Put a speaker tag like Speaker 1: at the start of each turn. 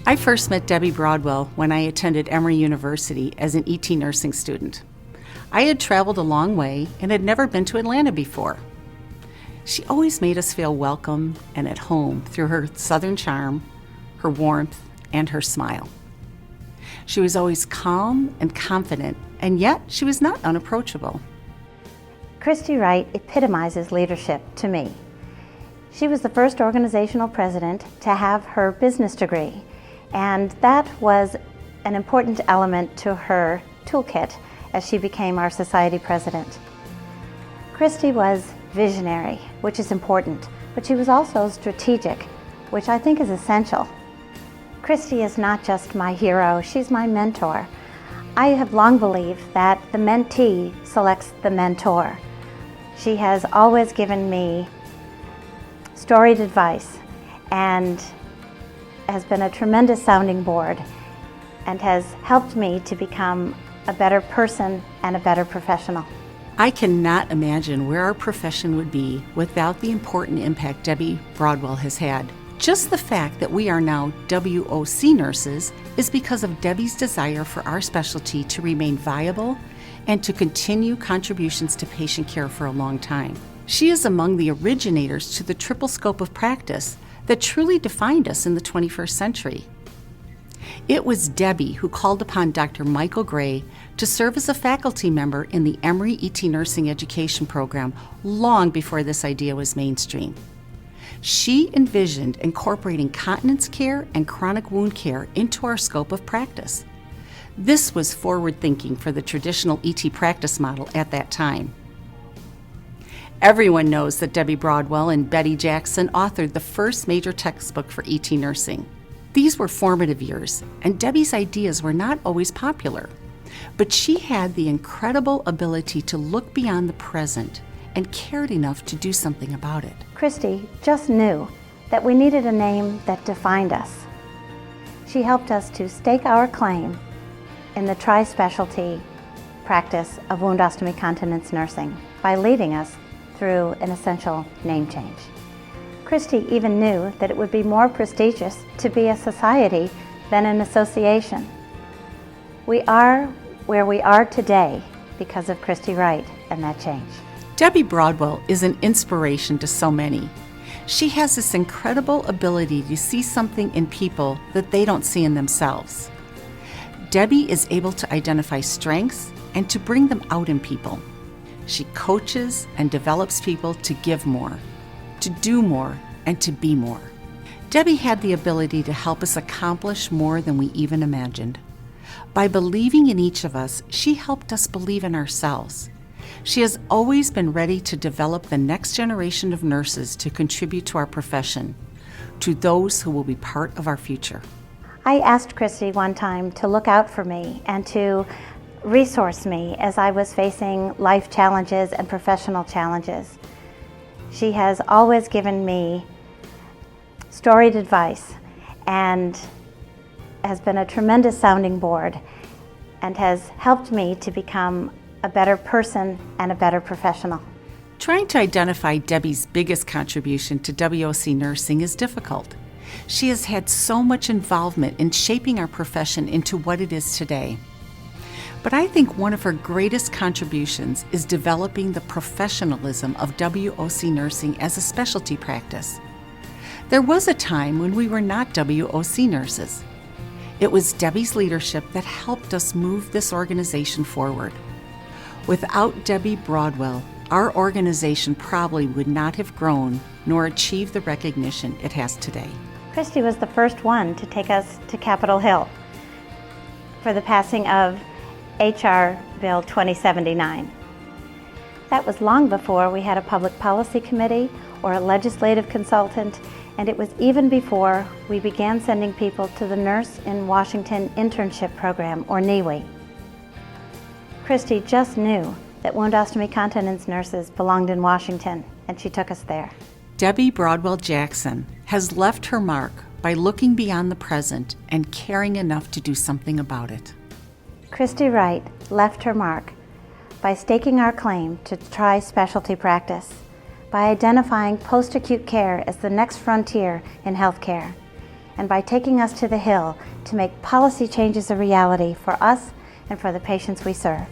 Speaker 1: I first met Debbie Broadwell when I attended Emory University as an ET nursing student. I had traveled a long way and had never been to Atlanta before. She always made us feel welcome and at home through her southern charm, her warmth, and her smile. She was always calm and confident, and yet she was not unapproachable.
Speaker 2: Christy Wright epitomizes leadership to me. She was the first organizational president to have her business degree, and that was an important element to her toolkit as she became our society president. Christy was visionary, which is important, but she was also strategic, which I think is essential. Christy is not just my hero, she's my mentor. I have long believed that the mentee selects the mentor. She has always given me storied advice and has been a tremendous sounding board and has helped me to become a better person and a better professional.
Speaker 1: I cannot imagine where our profession would be without the important impact Debbie Broadwell has had. Just the fact that we are now WOC nurses is because of Debbie's desire for our specialty to remain viable and to continue contributions to patient care for a long time. She is among the originators to the triple scope of practice that truly defined us in the 21st century. It was Debbie who called upon Dr. Michael Gray to serve as a faculty member in the Emory ET Nursing Education program long before this idea was mainstream. She envisioned incorporating continence care and chronic wound care into our scope of practice. This was forward thinking for the traditional ET practice model at that time. Everyone knows that Debbie Broadwell and Betty Jackson authored the first major textbook for ET nursing. These were formative years, and Debbie's ideas were not always popular. But she had the incredible ability to look beyond the present and cared enough to do something about it.
Speaker 2: Christy just knew that we needed a name that defined us. She helped us to stake our claim in the tri-specialty practice of wound ostomy continence nursing by leading us through an essential name change. Christy even knew that it would be more prestigious to be a society than an association. We are where we are today because of Christy Wright and that change.
Speaker 1: Debbie Broadwell is an inspiration to so many. She has this incredible ability to see something in people that they don't see in themselves. Debbie is able to identify strengths and to bring them out in people. She coaches and develops people to give more, to do more, and to be more. Debbie had the ability to help us accomplish more than we even imagined. By believing in each of us, she helped us believe in ourselves. She has always been ready to develop the next generation of nurses to contribute to our profession, to those who will be part of our future.
Speaker 2: I asked Christy one time to look out for me and to resource me as I was facing life challenges and professional challenges. She has always given me storied advice and has been a tremendous sounding board and has helped me to become a better person and a better professional.
Speaker 1: Trying to identify Debbie's biggest contribution to WOC nursing is difficult. She has had so much involvement in shaping our profession into what it is today. But I think one of her greatest contributions is developing the professionalism of WOC nursing as a specialty practice. There was a time when we were not WOC nurses. It was Debbie's leadership that helped us move this organization forward. Without Debbie Broadwell, our organization probably would not have grown nor achieved the recognition it has today.
Speaker 2: Christy was the first one to take us to Capitol Hill for the passing of HR Bill 2079. That was long before we had a public policy committee or a legislative consultant, and it was even before we began sending people to the Nurse in Washington Internship Program, or NIWI. Christy just knew that wound ostomy continence nurses belonged in Washington, and she took us there.
Speaker 1: Debbie Broadwell Jackson has left her mark by looking beyond the present and caring enough to do something about it.
Speaker 2: Christy Wright left her mark by staking our claim to tri-specialty practice, by identifying post-acute care as the next frontier in healthcare, and by taking us to the Hill to make policy changes a reality for us and for the patients we serve.